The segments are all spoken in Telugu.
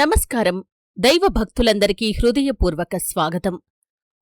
నమస్కారం. దైవ భక్తులందరికీ హృదయపూర్వక స్వాగతం.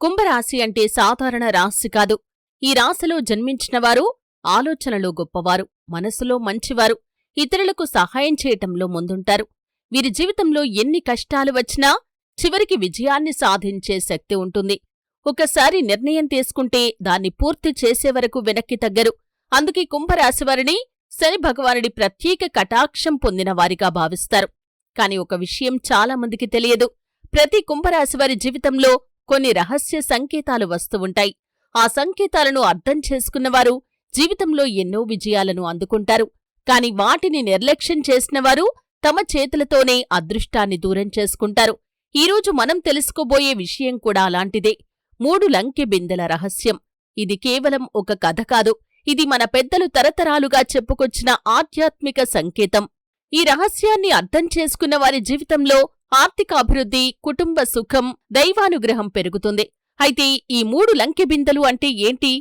కుంభరాశి అంటే సాధారణ రాశి కాదు. ఈ రాశిలో జన్మించినవారు ఆలోచనలో గొప్పవారు, మనసులో మంచివారు, ఇతరులకు సహాయం చేయటంలో ముందుంటారు. వీరి జీవితంలో ఎన్ని కష్టాలు వచ్చినా చివరికి విజయాన్ని సాధించే శక్తి ఉంటుంది. ఒకసారి నిర్ణయం తీసుకుంటే దాన్ని పూర్తి చేసేవరకు వెనక్కి తగ్గరు. అందుకే కుంభరాశివారిని శని భగవానుడి ప్రత్యేక కటాక్షం పొందిన వారిగా భావిస్తారు. కాని ఒక విషయం చాలామందికి తెలియదు. ప్రతి కుంభరాశివారి జీవితంలో కొన్ని రహస్య సంకేతాలు వస్తూ ఉంటాయి. ఆ సంకేతాలను అర్థం చేసుకున్నవారు జీవితంలో ఎన్నో విజయాలను అందుకుంటారు. కాని వాటిని నిర్లక్ష్యం చేసినవారు తమ చేతులతోనే అదృష్టాన్ని దూరం చేసుకుంటారు. ఈరోజు మనం తెలుసుకోబోయే విషయం కూడా అలాంటిదే. 3 లంకె బిందెల రహస్యం. ఇది కేవలం ఒక కథ కాదు. ఇది మన పెద్దలు తరతరాలుగా చెప్పుకొచ్చిన ఆధ్యాత్మిక సంకేతం. ఈ రహస్యాన్ని అర్థం చేసుకున్న వారి జీవితంలో ఆర్థిక అభివృద్ధి, కుటుంబ సుఖం, దైవానుగ్రహం పెరుగుతుంది. అయితే ఈ 3 లంకె బిందెలు అంటే ఏంటి?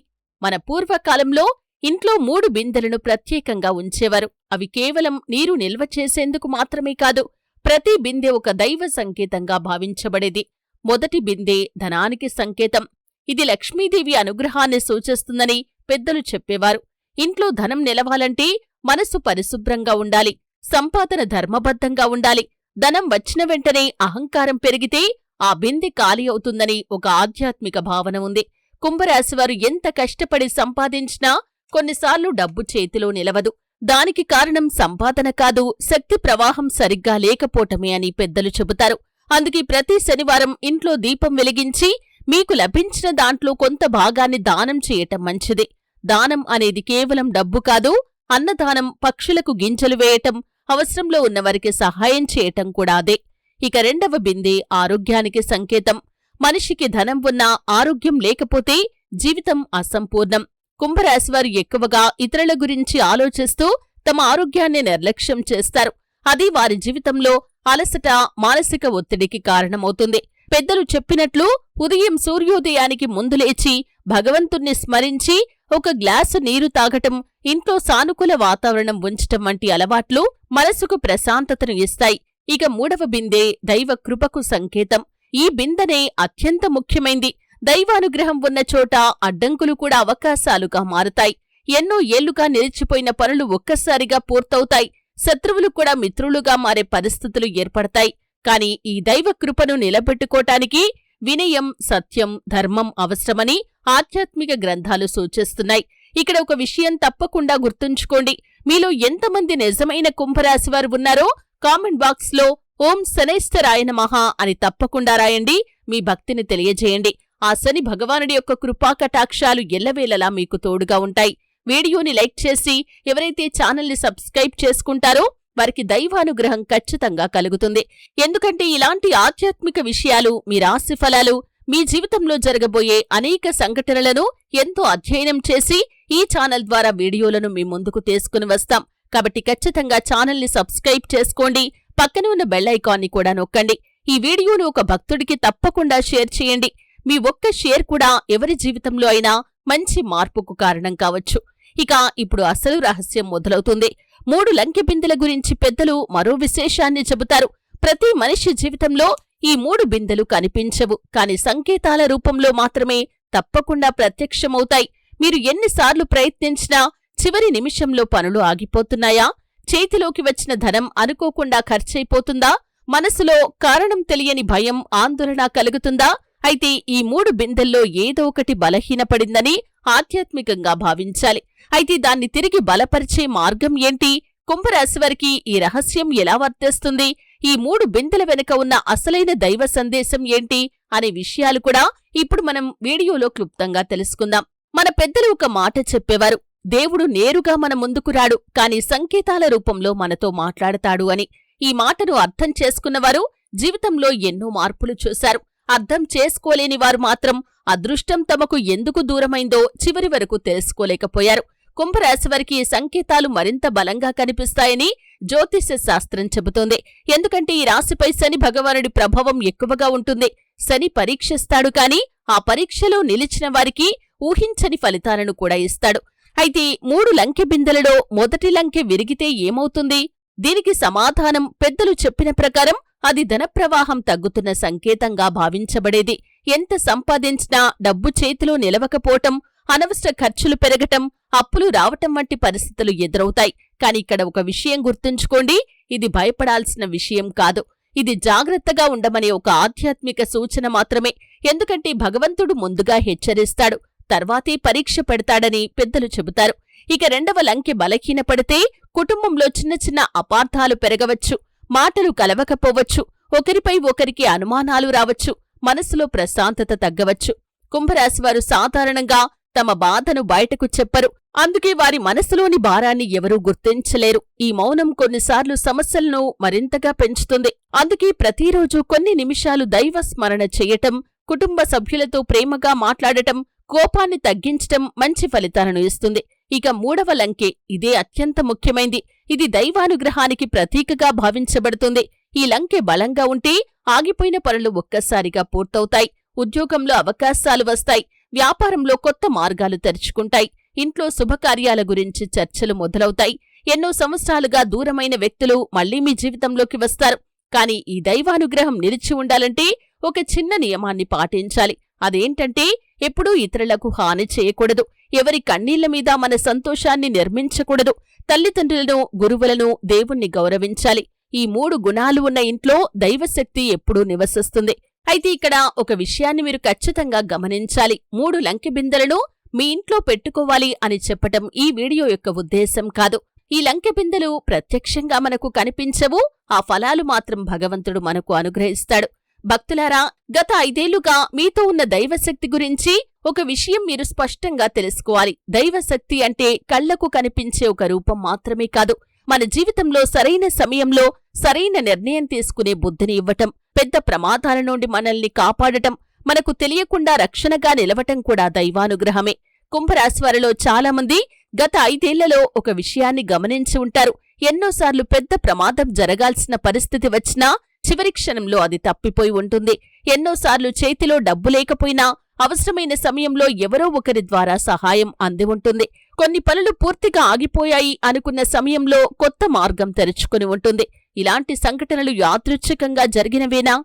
మన పూర్వకాలంలో ఇంట్లో 3 బిందెలను ప్రత్యేకంగా ఉంచేవారు. అవి కేవలం నీరు నిల్వ చేసేందుకు మాత్రమే కాదు, ప్రతి బిందె ఒక దైవ సంకేతంగా భావించబడేది. మొదటి బిందె ధనానికి సంకేతం. ఇది లక్ష్మీదేవి అనుగ్రహాన్ని సూచిస్తుందని పెద్దలు చెప్పేవారు. ఇంట్లో ధనం నిలవాలంటే మనసు పరిశుభ్రంగా ఉండాలి, సంపాదన ధర్మబద్ధంగా ఉండాలి. ధనం వచ్చిన వెంటనే అహంకారం పెరిగితే ఆ బిందె ఖాళీ అవుతుందని ఒక ఆధ్యాత్మిక భావన ఉంది. కుంభరాశివారు ఎంత కష్టపడి సంపాదించినా కొన్నిసార్లు డబ్బు చేతిలో నిలవదు. దానికి కారణం సంపాదన కాదు, శక్తి ప్రవాహం సరిగ్గా లేకపోవటమే అని పెద్దలు చెబుతారు. అందుకే ప్రతి శనివారం ఇంట్లో దీపం వెలిగించి మీకు లభించిన దాంట్లో కొంత భాగాన్ని దానం చేయటం మంచిది. దానం అనేది కేవలం డబ్బు కాదు, అన్నదానం, పక్షులకు గింజలు వేయటం, అవసరంలో ఉన్నవారికి సహాయం చేయటం కూడా అదే. ఇక రెండవ బిందె ఆరోగ్యానికి సంకేతం. మనిషికి ధనం ఉన్నా ఆరోగ్యం లేకపోతే జీవితం అసంపూర్ణం. కుంభరాశివారు ఎక్కువగా ఇతరుల గురించి ఆలోచిస్తూ తమ ఆరోగ్యాన్ని నిర్లక్ష్యం చేస్తారు. అది వారి జీవితంలో అలసట, మానసిక ఒత్తిడికి కారణమవుతుంది. పెద్దలు చెప్పినట్లు ఉదయం సూర్యోదయానికి ముందు లేచి భగవంతుణ్ణి స్మరించి ఒక గ్లాసు నీరు తాగటం, ఇంట్లో సానుకూల వాతావరణం ఉంచటం వంటి అలవాట్లు మనసుకు ప్రశాంతతను ఇస్తాయి. ఇక మూడవ బిందె దైవ కృపకు సంకేతం. ఈ బిందెనే అత్యంత ముఖ్యమైంది. దైవానుగ్రహం ఉన్న చోట అడ్డంకులు కూడా అవకాశాలుగా మారుతాయి. ఎన్నో ఏళ్లుగా నిలిచిపోయిన పనులు ఒక్కసారిగా పూర్తవుతాయి. శత్రువులు కూడా మిత్రులుగా మారే పరిస్థితులు ఏర్పడతాయి. కాని ఈ దైవ కృపను నిలబెట్టుకోటానికి వినయం, సత్యం, ధర్మం అవసరమని ఆధ్యాత్మిక గ్రంథాలు సూచిస్తున్నాయి. ఇక్కడ ఒక విషయం తప్పకుండా గుర్తుంచుకోండి. మీలో ఎంతమంది నిజమైన కుంభరాశివారు ఉన్నారో కామెంట్ బాక్స్లో ఓం శనైశ్వరాయ నమః అని తప్పకుండా రాయండి. మీ భక్తిని తెలియజేయండి. ఆ శని భగవానుడి యొక్క కృపాకటాక్షాలు ఎల్లవేళలా మీకు తోడుగా ఉంటాయి. వీడియోని లైక్ చేసి ఎవరైతే ఛానల్ని సబ్స్క్రైబ్ చేసుకుంటారో వారికి దైవానుగ్రహం ఖచ్చితంగా కలుగుతుంది. ఎందుకంటే ఇలాంటి ఆధ్యాత్మిక విషయాలు, మీ రాశి ఫలాలు, మీ జీవితంలో జరగబోయే అనేక సంఘటనలను ఎంతో అధ్యయనం చేసి ఈ ఛానల్ ద్వారా వీడియోలను మీ ముందుకు తీసుకుని వస్తాం. కాబట్టి ఖచ్చితంగా ఛానల్ని సబ్స్క్రైబ్ చేసుకోండి. పక్కన ఉన్న బెల్ ఐకాన్ని కూడా నొక్కండి. ఈ వీడియోను ఒక భక్తుడికి తప్పకుండా షేర్ చేయండి. మీ ఒక్క షేర్ కూడా ఎవరి జీవితంలో అయినా మంచి మార్పుకు కారణం కావచ్చు. ఇక ఇప్పుడు అసలు రహస్యం మొదలవుతుంది. 3 లంకె బిందెల గురించి పెద్దలు మరో విశేషాన్ని చెబుతారు. ప్రతి మనిషి జీవితంలో ఈ 3 బిందెలు కనిపించవు, కాని సంకేతాల రూపంలో మాత్రమే తప్పకుండా ప్రత్యక్షమవుతాయి. మీరు ఎన్నిసార్లు ప్రయత్నించినా చివరి నిమిషంలో పనులు ఆగిపోతున్నాయా? చేతిలోకి వచ్చిన ధనం అనుకోకుండా ఖర్చయిపోతుందా? మనసులో కారణం తెలియని భయం, ఆందోళన కలుగుతుందా? అయితే ఈ 3 బిందెల్లో ఏదో ఒకటి బలహీనపడిందని ఆధ్యాత్మికంగా భావించాలి. అయితే దాన్ని తిరిగి బలపరిచే మార్గం ఏంటి? కుంభరాశివారికి ఈ రహస్యం ఎలా వర్తిస్తుంది? ఈ 3 బిందెల వెనుక ఉన్న అసలైన దైవ సందేశం ఏంటి అనే విషయాలు కూడా ఇప్పుడు మనం వీడియోలో క్లుప్తంగా తెలుసుకుందాం. మన పెద్దలు ఒక మాట చెప్పేవారు, దేవుడు నేరుగా మన ముందుకు రాడు, కాని సంకేతాల రూపంలో మనతో మాట్లాడతాడు అని. ఈ మాటను అర్థం చేసుకున్నవారు జీవితంలో ఎన్నో మార్పులు చూశారు. అర్థం చేసుకోలేని వారు మాత్రం అదృష్టం తమకు ఎందుకు దూరమైందో చివరి వరకు తెలుసుకోలేకపోయారు. కుంభరాశివారికి ఈ సంకేతాలు మరింత బలంగా కనిపిస్తాయని జ్యోతిష శాస్త్రం చెబుతోంది. ఎందుకంటే ఈ రాశిపై శని భగవానుడి ప్రభావం ఎక్కువగా ఉంటుంది. శని పరీక్షిస్తాడు, కాని ఆ పరీక్షలో నిలిచిన వారికి ఊహించని ఫలితాలను కూడా ఇస్తాడు. అయితే 3 లంకె బిందెలలో మొదటి లంకె విరిగితే ఏమవుతుంది? దీనికి సమాధానం పెద్దలు చెప్పిన ప్రకారం అది ధనప్రవాహం తగ్గుతున్న సంకేతంగా భావించబడేది. ఎంత సంపాదించినా డబ్బు చేతిలో నిలవకపోవటం, అనవసర ఖర్చులు పెరగటం, అప్పులు రావటం వంటి పరిస్థితులు ఎదురవుతాయి. కాని ఇక్కడ ఒక విషయం గుర్తుంచుకోండి, ఇది భయపడాల్సిన విషయం కాదు. ఇది జాగ్రత్తగా ఉండమనే ఒక ఆధ్యాత్మిక సూచన మాత్రమే. ఎందుకంటే భగవంతుడు ముందుగా హెచ్చరిస్తాడు, తర్వాతే పరీక్ష పెడతాడని పెద్దలు చెబుతారు. ఇక రెండవ లంకె బలహీనపడితే కుటుంబంలో చిన్న చిన్న అపార్థాలు పెరగవచ్చు, మాటలు కలవకపోవచ్చు, ఒకరిపై ఒకరికి అనుమానాలు రావచ్చు, మనసులో ప్రశాంతత తగ్గవచ్చు. కుంభరాశివారు సాధారణంగా తమ బాధను బయటకు చెప్పరు. అందుకే వారి మనసులోని భారాన్ని ఎవరూ గుర్తించలేరు. ఈ మౌనం కొన్నిసార్లు సమస్యలను మరింతగా పెంచుతుంది. అందుకే ప్రతిరోజు కొన్ని నిమిషాలు దైవ స్మరణ చెయ్యటం, కుటుంబ సభ్యులతో ప్రేమగా మాట్లాడటం, కోపాన్ని తగ్గించటం మంచి ఫలితాలను ఇస్తుంది. ఇక మూడవ లంకె, ఇదే అత్యంత ముఖ్యమైంది. ఇది దైవానుగ్రహానికి ప్రతీకగా భావించబడుతుంది. ఈ లంకె బలంగా ఉంటే ఆగిపోయిన పనులు ఒక్కసారిగా పూర్తవుతాయి, ఉద్యోగంలో అవకాశాలు వస్తాయి, వ్యాపారంలో కొత్త మార్గాలు తెరుచుకుంటాయి, ఇంట్లో శుభకార్యాల గురించి చర్చలు మొదలవుతాయి. ఎన్నో సంవత్సరాలుగా దూరమైన వ్యక్తులు మళ్లీ మీ జీవితంలోకి వస్తారు. కాని ఈ దైవానుగ్రహం నిలిచి ఉండాలంటే ఒక చిన్న నియమాన్ని పాటించాలి. అదేంటంటే ఎప్పుడూ ఇతరులకు హాని చేయకూడదు, ఎవరి కన్నీళ్ల మీద మన సంతోషాన్ని నిర్మించకూడదు, తల్లిదండ్రులను, గురువులను, దేవుణ్ణి గౌరవించాలి. ఈ 3 గుణాలు ఉన్న ఇంట్లో దైవశక్తి ఎప్పుడూ నివసిస్తుంది. అయితే ఇక్కడ ఒక విషయాన్ని మీరు ఖచ్చితంగా గమనించాలి. 3 లంకె బిందెలను మీ ఇంట్లో పెట్టుకోవాలి అని చెప్పటం ఈ వీడియో యొక్క ఉద్దేశం కాదు. ఈ లంకె బిందెలు ప్రత్యక్షంగా మనకు కనిపించవు, ఆ ఫలాలు మాత్రం భగవంతుడు మనకు అనుగ్రహిస్తాడు. భక్తులారా, గత 5 ఏళ్లుగా మీతో ఉన్న దైవశక్తి గురించి ఒక విషయం మీరు స్పష్టంగా తెలుసుకోవాలి. దైవశక్తి అంటే కళ్లకు కనిపించే ఒక రూపం మాత్రమే కాదు, మన జీవితంలో సరైన సమయంలో సరైన నిర్ణయం తీసుకునే బుద్ధిని ఇవ్వటం, పెద్ద ప్రమాదాల నుండి మనల్ని కాపాడటం, మనకు తెలియకుండా రక్షణగా నిలవటం కూడా దైవానుగ్రహమే. కుంభరాశివారిలో చాలామంది గత 5 ఏళ్లలో ఒక విషయాన్ని గమనించి ఉంటారు. ఎన్నోసార్లు పెద్ద ప్రమాదం జరగాల్సిన పరిస్థితి వచ్చినా చివరి క్షణంలో అది తప్పిపోయి ఉంటుంది. ఎన్నోసార్లు చేతిలో డబ్బు లేకపోయినా అవసరమైన సమయంలో ఎవరో ఒకరి ద్వారా సహాయం అంది ఉంటుంది. కొన్ని పనులు పూర్తిగా ఆగిపోయాయి అనుకున్న సమయంలో కొత్త మార్గం తెరుచుకుని ఉంటుంది. ఇలాంటి సంఘటనలు యాదృచ్ఛికంగా జరిగినవేనా?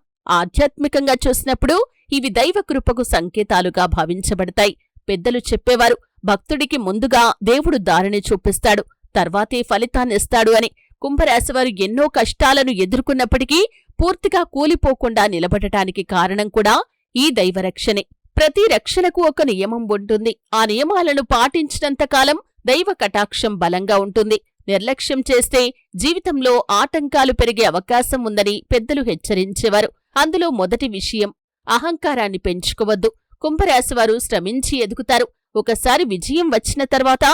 ఆధ్యాత్మికంగా చూసినప్పుడు ఇవి దైవకృపకు సంకేతాలుగా భావించబడతాయి. పెద్దలు చెప్పేవారు, భక్తుడికి ముందుగా దేవుడు దారిని చూపిస్తాడు, తర్వాతే ఫలితాన్నిస్తాడు అని. కుంభరాశివారు ఎన్నో కష్టాలను ఎదుర్కొన్నప్పటికీ పూర్తిగా కూలిపోకుండా నిలబడటానికి కారణం కూడా ఈ దైవరక్షణే. ప్రతి రక్షణకు ఒక నియమం ఉంటుంది. ఆ నియమాలను పాటించినంతకాలం దైవ కటాక్షం బలంగా ఉంటుంది. నిర్లక్ష్యం చేస్తే జీవితంలో ఆటంకాలు పెరిగే అవకాశం ఉందని పెద్దలు హెచ్చరించేవారు. అందులో మొదటి విషయం, అహంకారాన్ని పెంచుకోవద్దు. కుంభరాశివారు శ్రమించి ఎదుగుతారు. ఒకసారి విజయం వచ్చిన తర్వాత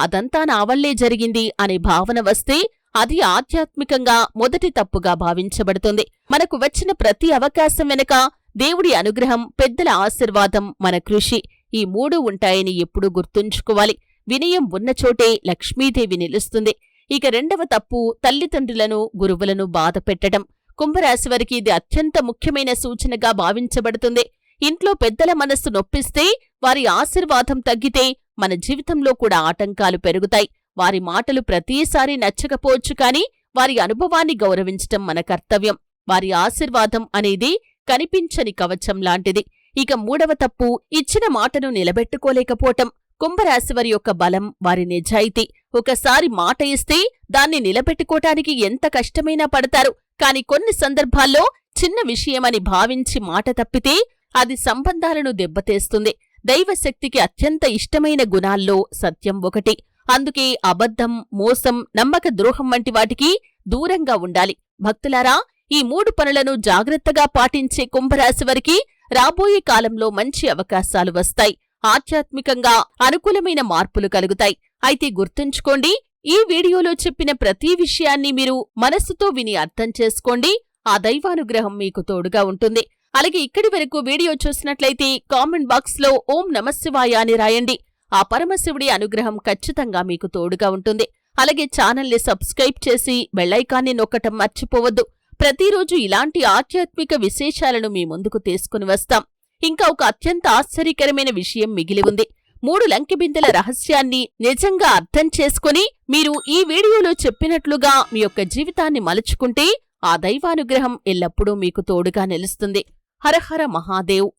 అదంతా నా వల్లే జరిగింది అనే భావన వస్తే అది ఆధ్యాత్మికంగా మొదటి తప్పుగా భావించబడుతుంది. మనకు వచ్చిన ప్రతి అవకాశం వెనుక దేవుడి అనుగ్రహం, పెద్దల ఆశీర్వాదం, మన కృషి, ఈ 3 ఉంటాయని ఎప్పుడూ గుర్తుంచుకోవాలి. వినయం ఉన్నచోటే లక్ష్మీదేవి నిలుస్తుంది. ఇక రెండవ తప్పు, తల్లిదండ్రులను, గురువులను బాధ పెట్టడం. కుంభరాశివారికి ఇది అత్యంత ముఖ్యమైన సూచనగా భావించబడుతుంది. ఇంట్లో పెద్దల మనస్సు నొప్పిస్తే, వారి ఆశీర్వాదం తగ్గితే మన జీవితంలో కూడా ఆటంకాలు పెరుగుతాయి. వారి మాటలు ప్రతిసారి నచ్చకపోవచ్చు, కాని వారి అనుభవాన్ని గౌరవించటం మన కర్తవ్యం. వారి ఆశీర్వాదం అనేది కనిపించని కవచం లాంటిది. ఇక మూడవ తప్పు, ఇచ్చిన మాటను నిలబెట్టుకోలేకపోవటం. కుంభరాశివారి యొక్క బలం వారి నిజాయితీ. ఒకసారి మాట ఇస్తే దాన్ని నిలబెట్టుకోటానికి ఎంత కష్టమైనా పడతారు. కాని కొన్ని సందర్భాల్లో చిన్న విషయమని భావించి మాట తప్పితే అది సంబంధాలను దెబ్బతీస్తుంది. దైవశక్తికి అత్యంత ఇష్టమైన గుణాల్లో సత్యం ఒకటి. అందుకే అబద్ధం, మోసం, నమ్మక ద్రోహం వంటి వాటికి దూరంగా ఉండాలి. భక్తులారా, ఈ 3 పనులను జాగ్రత్తగా పాటించే కుంభరాశివారికి రాబోయే కాలంలో మంచి అవకాశాలు వస్తాయి. ఆధ్యాత్మికంగా అనుకూలమైన మార్పులు కలుగుతాయి. అయితే గుర్తుంచుకోండి, ఈ వీడియోలో చెప్పిన ప్రతి విషయాన్ని మీరు మనస్సుతో విని అర్థం చేసుకోండి. ఆ దైవానుగ్రహం మీకు తోడుగా ఉంటుంది. అలాగే ఇక్కడి వరకు వీడియో చూసినట్లయితే కామెంట్ బాక్స్లో ఓం నమఃశివాయ అని రాయండి. ఆ పరమశివుడి అనుగ్రహం ఖచ్చితంగా మీకు తోడుగా ఉంటుంది. అలాగే ఛానల్ని సబ్స్క్రైబ్ చేసి బెల్లైకాన్ని నొక్కటం మర్చిపోవద్దు. ప్రతిరోజు ఇలాంటి ఆధ్యాత్మిక విశేషాలను మీ ముందుకు తీసుకుని వస్తాం. ఇంకా ఒక అత్యంత ఆశ్చర్యకరమైన విషయం మిగిలి ఉంది. 3 లంకె బిందెల రహస్యాన్ని నిజంగా అర్థం చేసుకుని మీరు ఈ వీడియోలో చెప్పినట్లుగా మీ యొక్క జీవితాన్ని మలుచుకుంటే ఆ దైవానుగ్రహం ఎల్లప్పుడూ మీకు తోడుగా నిలుస్తుంది. హరహర మహాదేవ్.